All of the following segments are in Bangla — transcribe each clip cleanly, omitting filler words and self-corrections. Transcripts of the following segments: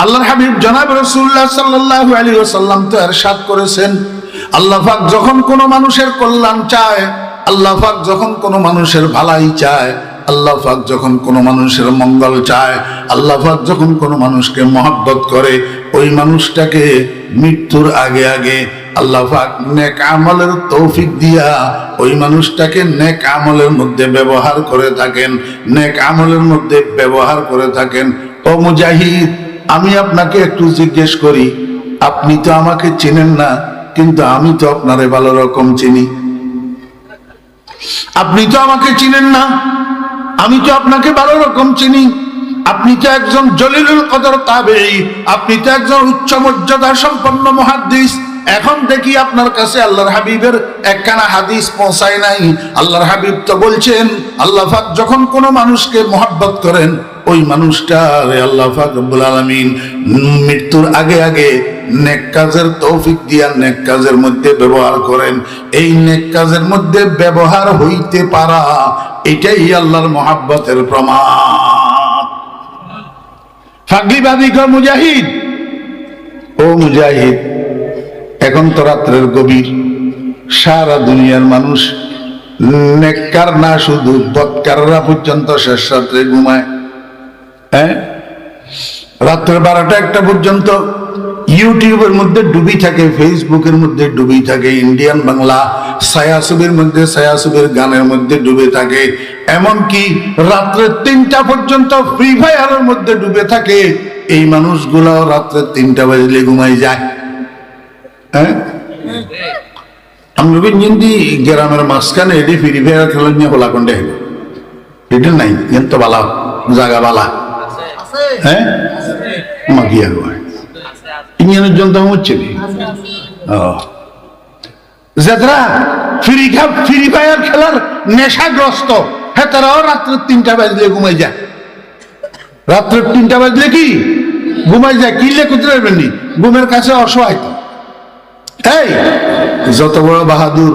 আল্লাহর হাবিব জনাব রাসূলুল্লাহ সাল্লাল্লাহু আলাইহি ওয়াসাল্লাম তো ইরশাদ করেছেন, আল্লাহ পাক যখন কোনো মানুষের কল্যাণ চায়, আল্লাহ পাক যখন কোনো মানুষের ভালাই চায়, আল্লাহ পাক যখন কোনো মানুষের মঙ্গল চায়, আল্লাহ পাক যখন কোনো মানুষকে মহব্বত করে, ওই মানুষটাকে মৃত্যুর আগে আগে আল্লাহ পাক নেক আমলের তৌফিক দিয়া ওই মানুষটাকে নেক আমলের মধ্যে ব্যবহার করে থাকেন, নেক আমলের মধ্যে ব্যবহার করে থাকেন। ও মুজাহিদ, আমি আপনাকে একটু জিজ্ঞেস করি, আপনি তো আমাকে চিনেন না, কিন্তু আমি তো আপনারে ভালো রকম চিনি। আপনি তো আমাকে চিনেন না, আমি তো আপনাকে ভালো রকম চিনি। আপনি তো একজন জলিলুল কদর তাবেঈ, আপনি তো একজন উচ্চ মর্যাদা সম্পন্ন মুহাদ্দিস। এখন দেখি আপনার কাছে আল্লাহর হাবিবের একখানা হাদিস পৌঁছায় নাই। আল্লাহর হাবিব তো বলছেন, আল্লাহ পাক যখন কোনো মানুষকে মহব্বত করেন, ওই মানুষটারে আল্লাহ পাক রব্বুল আলামিন মৃত্যুর আগে আগে নেক কাজের তৌফিক দিয়া নেক কাজের মধ্যে ব্যবহার করেন। এই নেক কাজের মধ্যে ব্যবহার হইতে পারা, এটাই আল্লাহর মহব্বতের প্রমাণ। ফাগলিবাদী কর মুজাহিদ, ও মুজাহিদ, এখন তো রাত্রের গভীর, সারা দুনিয়ার মানুষ নেককার না শুধু বদকাররা পর্যন্ত শেষ রাত্রে ঘুমায়। রাত্রের 12টা-1টা পর্যন্ত ইউটিউবের মধ্যে ডুবি থাকে, ফেসবুকের মধ্যে ডুবি থাকে, ইন্ডিয়ান বাংলা ছায়াছবির মধ্যে ছায়াছবির গানের মধ্যে ডুবে থাকে, এমনকি রাত্রে 3টা পর্যন্ত ফ্রি ফায়ারের মধ্যে ডুবে থাকে। এই মানুষগুলো রাত্রে 3টা বাজলে ঘুমাই যায়। আমরা কিন্তু গ্রামের মাঝখানে এটি ফ্রি ফায়ার খেলা নিয়ে হোলা কন্ডে এটা নাই, কিন্তু বালা জায়গা বালা মাগিয়া ইঞ্জিনের জন্য হচ্ছে যারা ফ্রি ফায়ার খেলার নেশাগ্রস্ত, হ্যাঁ তারাও রাত্রে 3টা বাজলে ঘুমাই যায়। রাত্রে 3টা বাজলে কি ঘুমাই যায়? কিনলে কোথায় পারবেন নি, ঘুমের কাছে অসহায়। এই যত বড় বাহাদুর,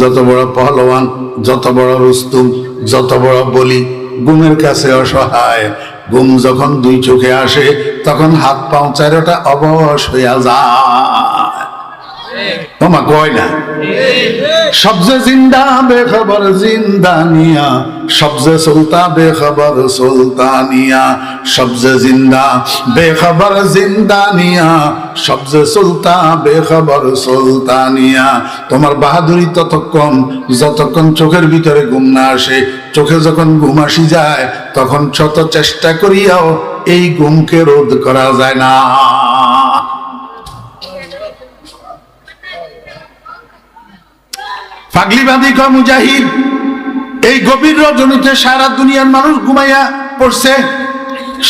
যত বড় পহলওয়ান, যত বড় রুস্তুম, যত বড় বলি, ঘুমের কাছে অসহায়। ঘুম যখন 2 চোখে আসে, তখন হাত পাও 4টা অবশ হইয়া যায়। তোমা কয় না, সবজে জিন্দা বেখবর জিন্দানিয়া, সবজে সুলতা বেখবর সুলতানিয়া, সবজে জিন্দা বেখবর জিন্দানিয়া, সবজে সুলতা বেখবর সুলতানিয়া। তোমার বাহাদুরি ততক্ষণ যতক্ষণ চোখের ভিতরে ঘুম না আসে। চোখে যখন ঘুম আসি যায়, তখন শত চেষ্টা করিয়াও এই ঘুমকে রোধ করা যায় না। পাগলিবাদী ক মুজাহিদ, এই গভীর রজনীতে সারা দুনিয়ার মানুষ ঘুমাইয়া পড়ছে,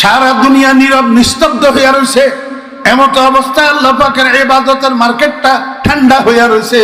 সারা দুনিয়া নীরব নিস্তব্ধ হইয়া রয়েছে। এমত অবস্থায় আল্লাহ পাকের ইবাদতের মার্কেটটা ঠান্ডা হইয়া রয়েছে।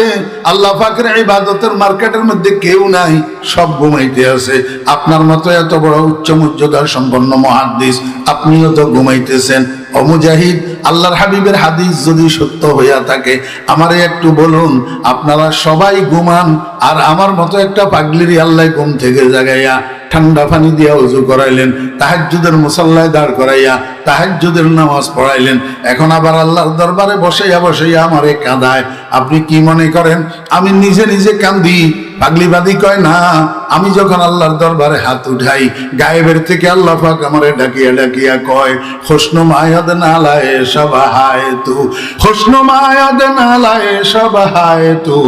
আল্লাহ পাকের ইবাদতের মার্কেটের মধ্যে কেউ নাই, সব ঘুমাইতে আছে। আপনার মতো এত বড় উচ্চ মর্যাদার সম্পন্ন মুহাদ্দিস, আপনিও তো ঘুমাইতেছেন। ও মুজাহিদ, আল্লাহর হাবিবের হাদিস যদি সত্য হইয়া থাকে, আমারে একটু বলুন, আপনারা সবাই ঘুমান, আর আমার মতো একটা পাগলিরি আল্লাহ ঘুম থেকে জাগাইয়া ঠান্ডা পানি দিয়া ওযু করাইলেন, তাহাজ্জুদের মুসাল্লায় দাঁড় করাইয়া তাহাজ্জুদের নামাজ পড়াইলেন। এখন আবার আল্লাহর দরবারে বসাইয়া বসাইয়া আমারে কাঁদায়। আপনি কি মনে করেন আমি নিজে নিজে কান্দি? পাগলিবাদী কয় না, আমি যখন আল্লাহর দরবারে হাত উঠাই, গায়েবের থেকে আল্লাহ পাক আমারে ডাকিয়া ডাকিয়া কয়, খুশনু মায়াদ নালায়ে সবাহায় তু, খুশনু মায়াদ নালায়ে সবাহায় তু,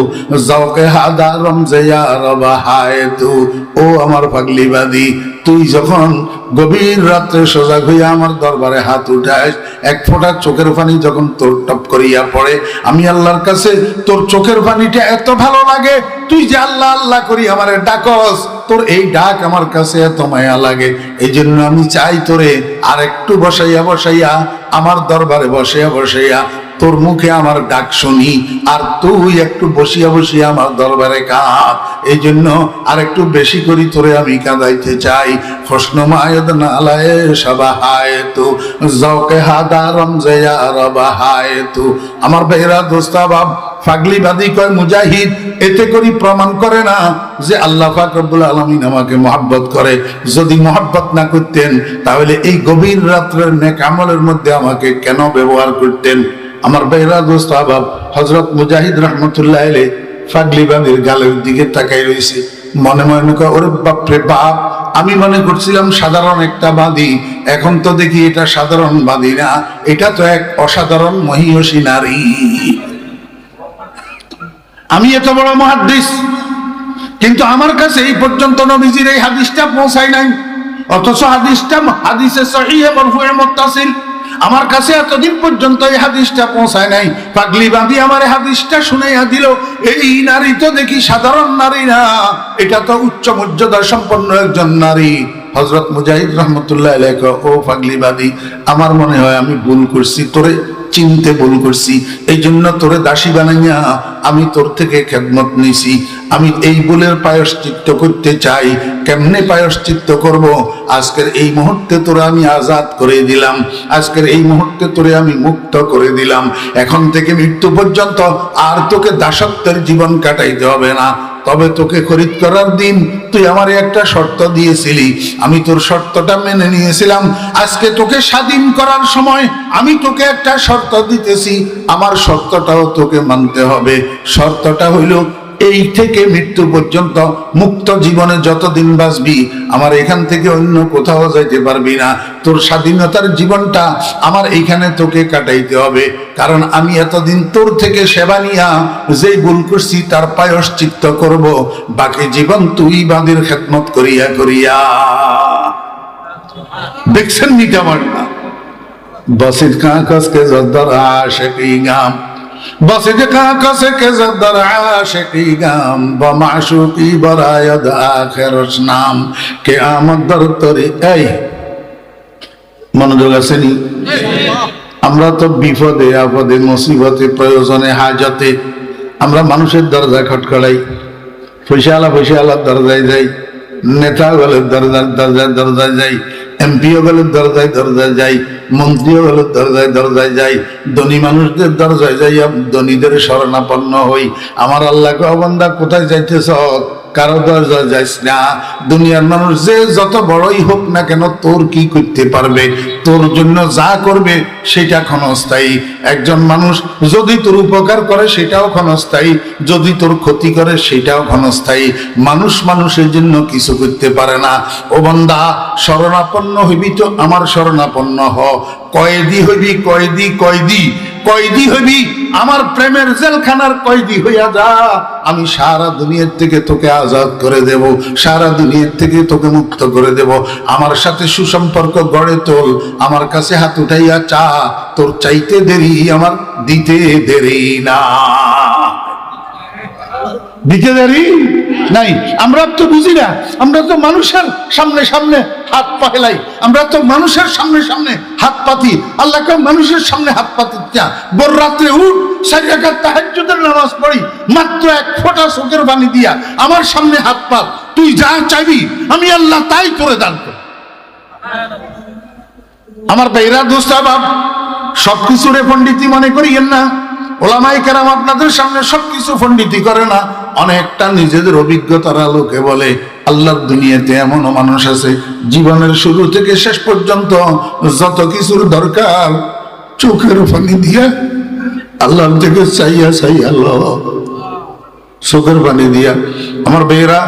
যাওকে হাদা রমজে ইয়া রবাহায় তু। ও আমার পাগলিবাদী, তুই যখন গভীর রাত্রে সজাগ হইয়া আমার দরবারে হাত উঠাস, 1 ফোঁটা চোখের পানি যখন তোর টপ করিয়া পড়ে, আমি আল্লাহর কাছে তোর চোখের পানিটা এত ভালো লাগে, তুই যে আল্লাহ আল্লাহ করি আমারে ডাকস, তোর এই ডাক আমার কাছে এত মায়া লাগে। এই জন্য আমি চাই তোরে আর একটু বসাইয়া বসাইয়া আমার দরবারে বসাইয়া বসাইয়া তোর মুখে আমার ডাক শুনি, আর তুই একটু বসিয়া বসিয়া আমার দরবারে কাঁদ। এই জন্য আর একটু বেশি করি তোরে আমি কাঁদাইতে চাই। খসনুমায়দ নালায়ে সবাহায় তু জওকে হাদারম জয়া রবাহায় তু। আমার ভাইরা দোস্তাবাব, ফাগলিবাদী কয় মুজাহিদ, এতে করি প্রমাণ করে না যে আল্লাহ পাক রব্বুল আলামিন আমাকে মহব্বত করে। যদি মহব্বত না করতেন তাহলে এই গভীর রাত্রের নেক আমলের মধ্যে আমাকে কেন ব্যবহার করতেন? আমার ভাইরা দোস্ত আবাব, হযরত মুজাহিদ রাহমাতুল্লাহ আলাইহি ফাগলিবাদীর গালের দিকে তাকাই রইছে। মনে মনে কয়, ওরে বাপ রে বাপ, আমি মনে করছিলাম সাধারণ একটা বাদী, এখন তো দেখি এটা সাধারণ বাদী না, এটা তো এক অসাধারণ মহিয়সী নারী। আমি এত বড় মুহাদ্দিস, কিন্তু আমার কাছে এই পর্যন্ত নবীজির এই হাদিসটা পৌঁছায় নাই, অথচ হাদিসটা হাদিসে সহিহ মারফু'ে মুত্তাসিল। আমার কাছে এতদিন পর্যন্ত এই হাদিসটা পৌঁছায় নাই। পাগলিবাদী আমার এই হাদিসটা শুনাইয়া দিল। এই নারী তো দেখি সাধারণ নারী না, এটা তো উচ্চ মর্যাদা সম্পন্ন একজন নারী। হযরত মুজাহিদ রাহমাতুল্লাহ আলাইহি, ও পাগলিবাদী, আমার মনে হয় আমি ভুল করছি, তোরে চিনতে ভুল করছি, এই জন্য তোরে দাসী বানাইয়া আমি তোর থেকে খেদমত নিছি। আমি এই ভুলের প্রায়শ্চিত্ত করতে চাই। কেমনে প্রায়শ্চিত্ত করব? আজকের এই মুহূর্তে তোরে আমি আজাদ করে দিলাম, আজকের এই মুহূর্তে তোরে আমি মুক্ত করে দিলাম। এখন থেকে মৃত্যু পর্যন্ত আর তোকে দাসত্বের জীবন কাটাইতে হবে না। তবে তোকে খরিদ করার দিন তুই আমারে একটা শর্ত দিয়েছিলি, আমি তোর শর্তটা মেনে নিয়েছিলাম। আজকে তোকে স্বাধীন করার সময় আমি তোকে একটা শর্ত দিতেছি, আমার শর্তটাও তোকে মানতে হবে। শর্তটা হইল, এই থেকে মৃত্যু পর্যন্ত মুক্ত জীবনে যতদিন বাঁচবি আমার এখান থেকে অন্য কোথাও যাইতে পারবি না। তোর স্বাধীনতার জীবনটা আমার এইখানে তোকে কাটাইতে হবে, কারণ আমি এতদিন তোর থেকে সেবা নিয়া যেই ভুল করছি তার প্রায়শ্চিত্ত করব। বাকি জীবন তুই বাঁধের খেদমত করিয়া করিয়া। দেখছেন নিতে আমার না বসিত কাঁকসকে জদ্দর আশিকি গাম, বসিত কাঁকসকে জদ্দর আশিকি গাম, বমাশুকি বরায়দ আখিরস নাম কে আমদ দর তরি। এই মনোযোগ আছে নি? আমরা তো বিপদে আপদে মুসিবতে প্রয়োজনে হাজতে আমরা মানুষের দরজা খটখড়াই, পয়সাওয়ালার দরজায় যাই, নেতা গলের দরজায় যাই, এমপিও গলের দরজায় যাই, মন্ত্রীও গলের দরজায় যাই, ধনী মানুষদের দরজায় যাই, ধনীদের শরণাপন্ন হই। আমার আল্লাহকে, ও বান্দা কোথায় যাইতেছ? কারো দরজা যাইস না। দুনিয়ার মানুষ যে যত বড়ই হোক না কেন তোর কি করতে পারবে? তোর জন্য যা করবে সেটা ক্ষণস্থায়ী। একজন মানুষ যদি তোর উপকার করে সেটাও ক্ষণস্থায়ী, যদি তোর ক্ষতি করে সেটাও ক্ষণস্থায়ী। মানুষ মানুষের জন্য কিছু করতে পারে না। ও বান্দা, শরণাপন্ন হইবি তো আমার শরণাপন্ন হ। কয়েদি হইবি, কয়েদি হইবি আমার প্রেমের জেলখানার কয়েদি হইয়া যা। আমি সারা দুনিয়ার থেকে তোকে আজাদ করে দেব, সারা দুনিয়ার থেকে তোকে মুক্ত করে দেব। আমার সাথে সুসম্পর্ক গড়ে তোল, আমার কাছে হাত উঠাইয়া চা, তোর চাইতে দেরি আমার দিতে দেরি না, দিতে দেরি নাই। আমরা তো বুঝি না, আমরা তো মানুষের সামনে সামনে হাত পাহেলাই, আমরা তো মানুষের সামনে সামনে হাত পাতি। আল্লাহকে মানুষের সামনে হাত পাতি না। ভোর রাত্রে উঠ, 4 রাকাত তাহাজ্জুদের নামাজ পড়ি, মাত্র 1 ফোঁটা চোখের পানি দিয়া আমার সামনে হাত পাত। তুই যা চাইবি আমি আল্লাহ তাই করে দান করি। আমার ভাইরা দোস্ত বাপ, সবকিছুরে পণ্ডিতি মনে করিয়েন না। ওলামায়ে কেরাম আপনাদের সামনে সবকিছু পণ্ডিতি করে না, অনেকটা নিজেদের অভিজ্ঞতার আলোকে বলে। আল্লাহর দুনিয়াতে এমনও মানুষ আছে জীবনের শুরু থেকে শেষ পর্যন্ত যত কিছুর দরকার চোখের পানি দিয়া আল্লাহর থেকে চাইয়া চোখের পানি দিয়া। আমার ভাইয়েরা,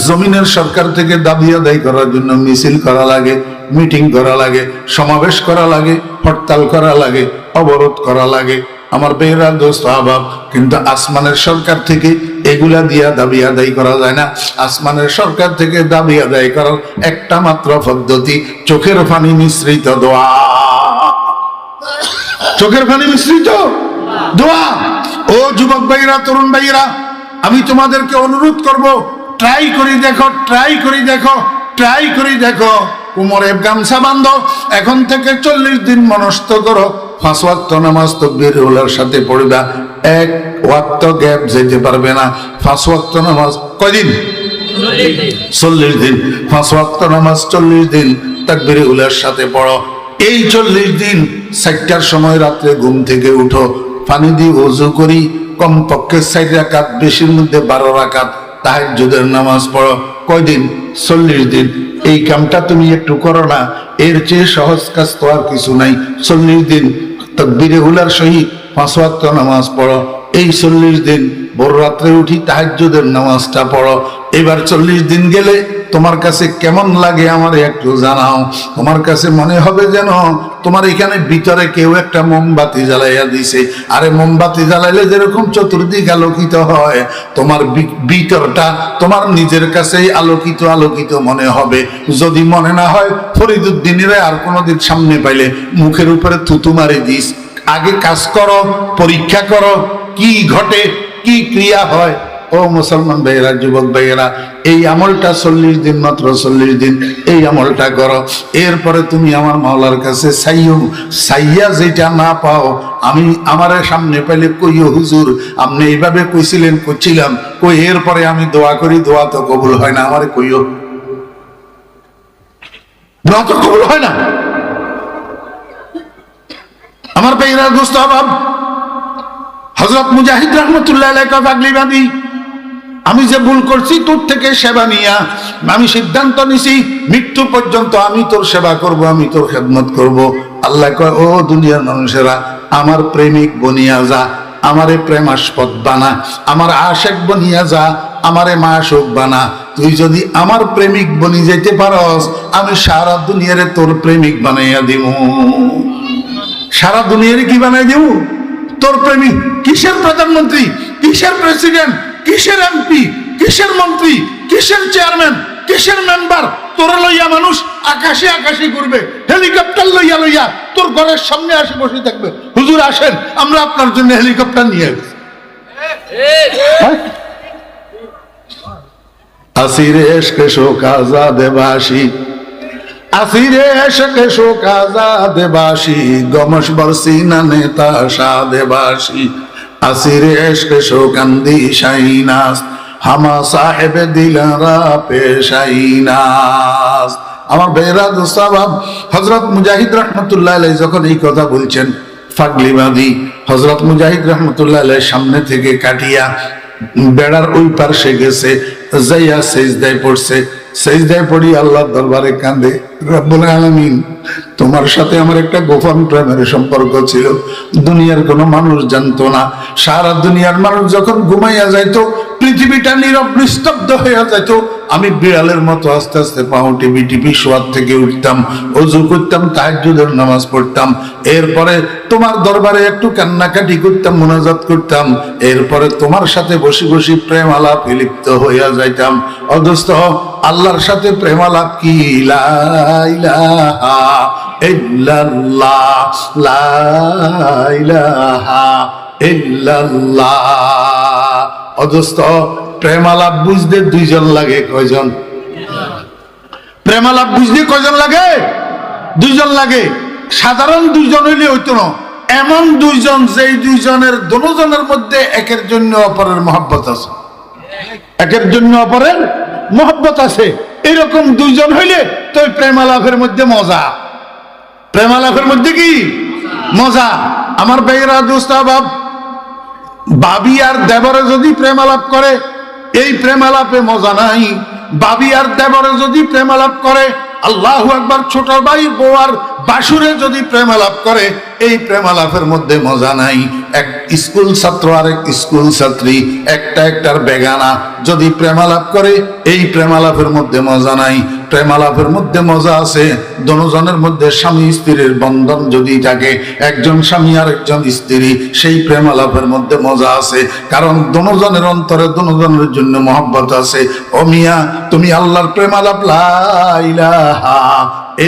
জমিনের সরকার থেকে দাবি আদায় করার জন্য মিছিল করা লাগে, মিটিং করা লাগে, সমাবেশ করা লাগে, হরতাল করা লাগে, অবরোধ করা লাগে। আমার ভাইয়েরা দোস্ত আহবাব, কিন্তু আসমানের সরকার থেকে এগুলা দিয়া দাবি আদায় করা যায় না। আসমানের সরকার থেকে দাবি আদায় করার একটা মাত্র পদ্ধতি, চোখের পানি মিশ্রিত দোয়া। চোখের পানি মিশ্রিত দোয়া। ও যুবক ভাইরা, তরুণ ভাইরা, আমি তোমাদেরকে অনুরোধ করব, ট্রাই করি দেখো। কোমরে গামছা বাঁধো, এখন থেকে 40 দিন মনস্থ করো, 5 ওয়াক্ত নামাজ তাকবীরে উলার সাথে পড়বা, 1 ওয়াক্ত গ্যাপ যেতে পারবে না। 5 ওয়াক্ত নামাজ কয়দিন? 40 দিন। 5 ওয়াক্ত নামাজ 40 দিন তাকবীরে উলার সাথে পড়ো। এই 40 দিন 4টার সময় রাত্রে ঘুম থেকে উঠো, পানি দিয়ে ওযু করি, কমপক্ষে 4 রাকাত, বেশির মধ্যে 12 রাকাত তাহাজ্জুদের নামাজ পড়ো। কয়দিন? 40 দিন। এই কামটা তুমি একটু করো না, এর চেয়ে সহজ কাজ তো আর কিছু নাই। 40 দিন তাকবীরে উলার সহিত 5 ওয়াক্ত নামাজ পড়ো। এই 40 দিন ভোর রাত্রে উঠি তাহাজ্জুদের নামাজটা পড়ো। এবার 40 দিন গেলে তোমার কাছে কেমন লাগে আমার একটু জানাও। তোমার কাছে মনে হবে যেন তোমার এখানে ভিতরে কেউ একটা মোমবাতি জ্বালাইয়া দিছে। আরে মোমবাতি জ্বালাইলে যেরকম চতুর্দিক আলোকিত হয়, তোমার ভিতরটা তোমার নিজের কাছেই আলোকিত আলোকিত মনে হবে। যদি মনে না হয়, ফরিদুদ্দিনের আর কোনোদিন সামনে পাইলে মুখের উপরে থুতু মারি দিস। আগে কাজ করো, পরীক্ষা করো, কি ঘটে, কি ক্রিয়া হয়। ও মুসলমান ভাইয়েরা, যুবক ভাইয়েরা, এই আমলটা 40 দিন, মাত্র 40 দিন এই আমলটা করো। এরপরে তুমি আমার মাওলার কাছে সাইয়া যেটা না পাও, আমি আমার সামনে পাইলে কইও, হুজুর আপনি এইভাবে কইছিলেন, করছিলাম কই, এরপরে আমি দোয়া করি, দোয়া তো কবুল হয় না, আমারে কইও, দোয়া তো কবুল হয় না। আমার ভাইয়েরা, দোস্ত আবাব, হযরত মুজাহিদ রাহমাতুল্লাহ আলাইহি পাগলি বাঁধি, আমি যে ভুল করছি তোর থেকে সেবা নিয়া আমি সিদ্ধান্ত নিছি মৃত্যু পর্যন্ত আমি তোর সেবা করব, আমি তোর খেদমত করব। আল্লাহ কয়, ও দুনিয়ার মানুষেরা, আমার প্রেমিক বনিয়া যা, আমারে প্রেমাস্পদ বানা, আমার আশেক বনিয়া যা, আমারে মাশউক বানা। তুই যদি আমার প্রেমিক বনি যেতে পারস, আমি সারা দুনিয়ারে তোর প্রেমিক বানাইয়া দিব। সারা দুনিয়ারে কি বানাই দিব? তোর প্রেমিক। কিসের প্রধানমন্ত্রী, কিসের প্রেসিডেন্ট, কিসের এমপি, কিসের মন্ত্রী, কিসের চেয়ারম্যান, কিসের মেম্বার, তোরা লইয়া মানুষ আকাশে আকাশে ঘুরবে, হেলিকপ্টার লইয়া লইয়া তোর ঘরের সামনে আসে বসে থাকবে, হুজুর আসেন আমরা আপনার জন্য হেলিকপ্টার নিয়ে আসি। আসিরে এশকে শোক আজাদে বাসি, আসিরে এশকে শোক আজাদে বাসি, গমশ বরসিনা নেতা সাদে বাসি, আসিরে এশকে শোক আন্দি শাইনাস, হামা সাহেব দিলারা পেশাইনাস। আমার বেরা দোস্তাবাব, হযরত মুজাহিদ রাহমাতুল্লাহ আলাইহি যখন এই কথা বলছেন, ফাগলিবাদী হযরত মুজাহিদ রাহমাতুল্লাহ আলাইহির সামনে থেকে কাটিয়া বেড়ার ওই পাশে গেছে, যাইয়া সেজদায় পড়ছে। সেজদায় পড়ি আল্লাহর দরবারে কাঁদে, রব্বুল আলামিন, তোমার সাথে আমার একটা গোপন প্রেমের সম্পর্ক ছিল, দুনিয়ার কোনো মানুষ জানতো না। সারা দুনিয়ার মানুষ যখন ঘুমাইয়া যাইতো, পৃথিবীটা নীরব নিস্তব্ধ হইয়া যাইত, আমি বিড়ালের মতো আস্তে আস্তে পাও টিপি টিপি শোয়ার থেকে উঠতাম, ওযু করতাম, তাহাজ্জুদের নামাজ পড়তাম, এরপরে তোমার দরবারে একটু কান্নাকাটি করতাম, মুনাজাত করতাম, এরপরে তোমার সাথে বসে বসে প্রেম আলাপ লিপ্ত হইয়া যাইতাম। অদস্ত আল্লাহর সাথে প্রেম আলাপ কি? লা ইলাহা ইল্লাল্লাহ, লা ইলাহা ইল্লাল্লাহ। অদস্ত প্রেমালাপ বুঝতে 2 জন লাগে। কয়জন? প্রেমালাপ বুঝতে কয়জন লাগে? 2 জন লাগে। সাধারণ 2 জন হইলে হইতো না, এমন 2 জন যেই 2 জনের দুজনের মধ্যে একের জন্য অপরের মহব্বত আছে, একের জন্য অপরের মহব্বত আছে। এরকম 2 জন হইলে তো প্রেমালাপের মধ্যে মজা। প্রেমালাপের মধ্যে কি মজা? আমার ভাইয়েরা, দোস্তাবাব, বাবি আর দেবরে যদি প্রেমালাপ করে, এই প্রেমালাপে মজা নাই। বাবি আর দেবরে যদি প্রেমালাপ করে, আল্লাহু আকবার, ছোট ভাই বউ আর বাসুরে যদি প্রেমালাপ করে, এই প্রেমালাপের মধ্যে মজা নাই। এক স্কুল ছাত্র আর এক স্কুল ছাত্রী, একটা একটার বেগানা যদি প্রেমালাপ করে, এই প্রেমালাপের মধ্যে মজা নাই। প্রেমালাপের মধ্যে মজা আছে দুজনের মধ্যে, স্বামী স্ত্রীর বন্ধন যদি থাকে, একজন স্বামী আর একজন স্ত্রী, সেই প্রেমালাপের মধ্যে মজা আছে, কারণ দুজনের অন্তরে দুজনের জন্য মহব্বত আছে। ও মিয়া, তুমি আল্লাহর প্রেমালাপ লা ইলাহা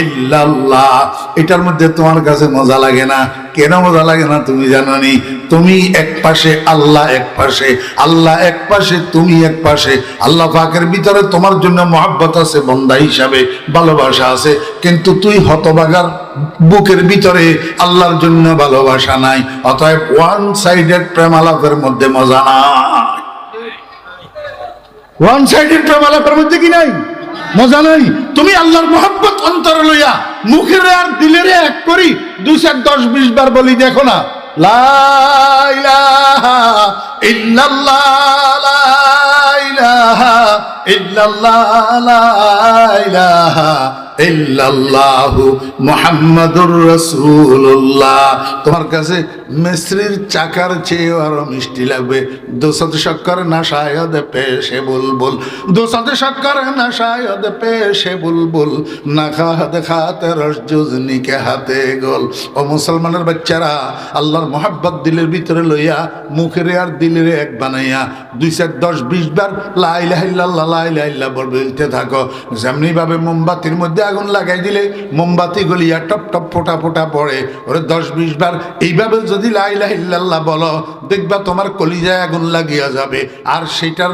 ইল্লাল্লাহ, এটার মধ্যে তোমার কাছে মজা লাগে না, কেন মজা লাগে না তুমি জানো নি? তুমি এক পাশে, আল্লাহ এক পাশে, আল্লাহ এক পাশে, তুমি এক পাশে। আল্লাহ পাকের ভিতরে তোমার জন্য মহব্বত আছে, বন্দা হিসাবে ভালোবাসা আছে, কিন্তু তুই হতভাগার বুকের ভিতরে আল্লাহর জন্য ভালোবাসা নাই। অতএব ওয়ান সাইডেড প্রেম আলাপের মধ্যে মজা নাই। ওয়ান সাইডেড প্রেম আলাপের মধ্যে কি নাই? মজা নাই। তুমি আল্লাহর মহব্বত অন্তরে লইয়া মুখের আর দিলের এক করি 2 4 10 20 বার বলি, দেখো না, লা ইলাহা ইল্লাল্লাহ, লা ইলাহা ইল্লাল্লাহ, লা ইলাহা ইল্লাল্লাহু মুহাম্মাদুর রাসূলুল্লাহ। তোমার কাছে মিশ্রির চাকার চেয়ে আরো মিষ্টি লাগবে। দোসাদ শক্কর না শায়দ পেশে বুলবুল, দোসাদ শক্কর না শায়দ পেশে বুলবুল, না খাদ খাতে রস জুজনি কে হাতে গোল। ও মুসলমানের বাচ্চারা, আল্লাহর মোহাব্বত দিলের ভিতরে লইয়া মুখের আর দিলের এক বানাইয়া 2 4 10 20 বার লা ইলাহা ইল্লাল্লাহ, লা ইলাহা ইল্লাল্লাহ বলতে থাকো। যেমনি ভাবে মোমবাতির মধ্যে আগুন লাগাই দিলে মোমবাতি গলিয়া টপ টপ ফোটা ফোটা পড়ে, ওরে 10 20 বার এইভাবে যদি লা ইলাহা ইল্লাল্লাহ বলো, দেখবা তোমার কলিজায় আগুন লাগিয়া যাবে। আর সেটার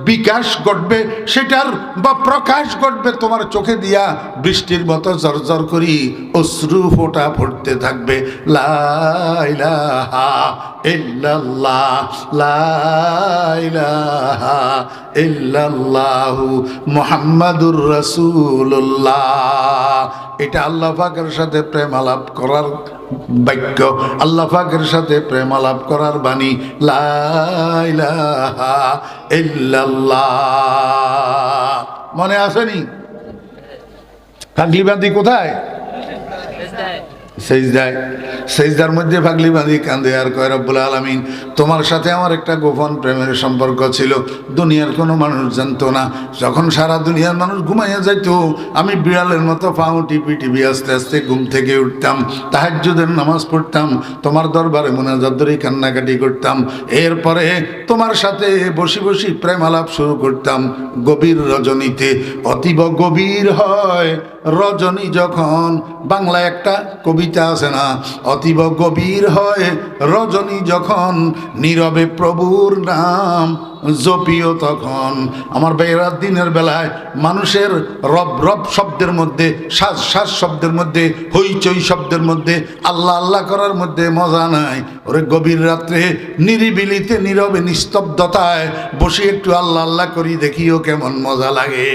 বিকাশ ঘটবে, সেটার বা প্রকাশ ঘটবে তোমার চোখে দিয়া বৃষ্টির মতো জরজর করি অশ্রু ফোটা পড়তে থাকবে। লা ইলাহা ইল্লাল্লাহ, লা ইলাহা ইল্লাল্লাহু মুহাম্মাদুর রাসূলুল্লাহ। এটা আল্লাহ পাকের সাথে প্রেম আলাপ করার বাক্য, আল্লাহ পাকের সাথে প্রেম আলাপ করার বাণী। লা ইলাহা ইল্লাল্লাহ। মনে আসেনি? পাগলি বাঁধি কোথায়? সেজদায়। সেজদার মধ্যে পাগলি বাঁধি কান্দে আর কয়, রব্বুল আলামিন, তোমার সাথে আমার একটা গোপন প্রেমের সম্পর্ক ছিল, দুনিয়ার কোনো মানুষ জানতো না। যখন সারা দুনিয়ার মানুষ ঘুমাইয়া যাইতো, আমি বিড়ালের মতো পাও টিপি টিপি আস্তে আস্তে ঘুম থেকে উঠতাম, তাহাজ্জুদের নামাজ পড়তাম, তোমার দরবারে মুনাজাত ধরে কান্নাকাটি করতাম। এরপরে তোমার সাথে বসি বসি প্রেম আলাপ শুরু করতাম গভীর রজনীতে। অতীব গভীর হয় রজনী যখন, বাংলা একটা কবিতা আছে না, অতীব গভীর হয় রজনী যখন, নীরবে প্রভুর নাম জপিও তখন। আমার ভাইয়েরা, দিনের বেলায় মানুষের রব রব শব্দের মধ্যে, শ্বাস শ্বাস শব্দের মধ্যে, হইচই শব্দের মধ্যে, আল্লাহ আল্লাহ করার মধ্যে মজা নাই। ওরে গভীর রাত্রে নিরিবিলিতে নীরবে নিস্তব্ধতায় বসে একটু আল্লাহ আল্লাহ করি, দেখিও কেমন মজা লাগে।